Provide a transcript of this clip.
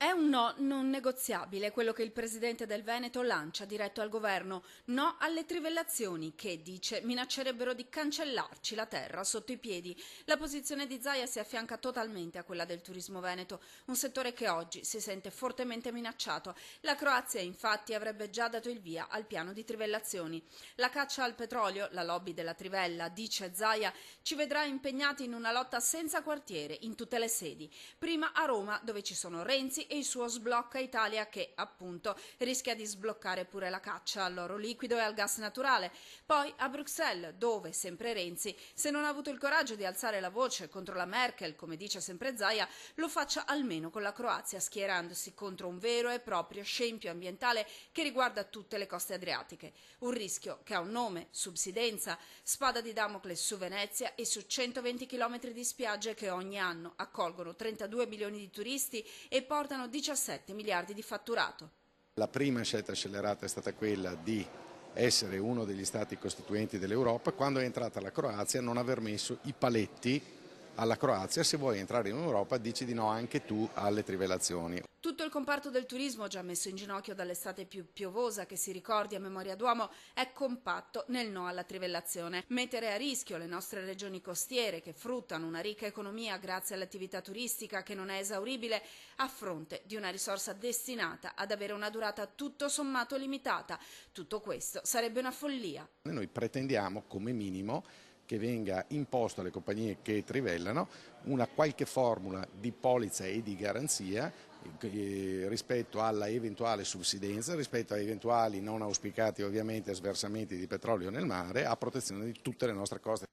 È un no non negoziabile quello che il presidente del Veneto lancia diretto al governo. No alle trivellazioni che, dice, minaccerebbero di cancellarci la terra sotto i piedi. La posizione di Zaia si affianca totalmente a quella del turismo veneto, un settore che oggi si sente fortemente minacciato. La Croazia infatti avrebbe già dato il via al piano di trivellazioni. La caccia al petrolio, la lobby della trivella, dice Zaia, ci vedrà impegnati in una lotta senza quartiere in tutte le sedi. Prima a Roma, dove ci sono Renzi e il suo Sblocca Italia che, appunto, rischia di sbloccare pure la caccia all'oro liquido e al gas naturale. Poi a Bruxelles, dove, sempre Renzi, se non ha avuto il coraggio di alzare la voce contro la Merkel, come dice sempre Zaia, lo faccia almeno con la Croazia, schierandosi contro un vero e proprio scempio ambientale che riguarda tutte le coste adriatiche. Un rischio che ha un nome: subsidenza, spada di Damocle su Venezia e su 120 km di spiagge che ogni anno accolgono 32 milioni di turisti e portano 17 miliardi di fatturato. La prima scelta scellerata è stata quella di essere uno degli stati costituenti dell'Europa. Quando è entrata la Croazia, non aver messo i paletti alla Croazia: se vuoi entrare in Europa dici di no anche tu alle trivellazioni. Tutto il comparto del turismo, già messo in ginocchio dall'estate più piovosa che si ricordi a memoria d'uomo, è compatto nel no alla trivellazione. Mettere a rischio le nostre regioni costiere, che fruttano una ricca economia grazie all'attività turistica che non è esauribile, a fronte di una risorsa destinata ad avere una durata tutto sommato limitata. Tutto questo sarebbe una follia. Noi pretendiamo come minimo che venga imposto alle compagnie che trivellano una qualche formula di polizza e di garanzia rispetto alla eventuale subsidenza, rispetto a eventuali non auspicati ovviamente sversamenti di petrolio nel mare, a protezione di tutte le nostre coste.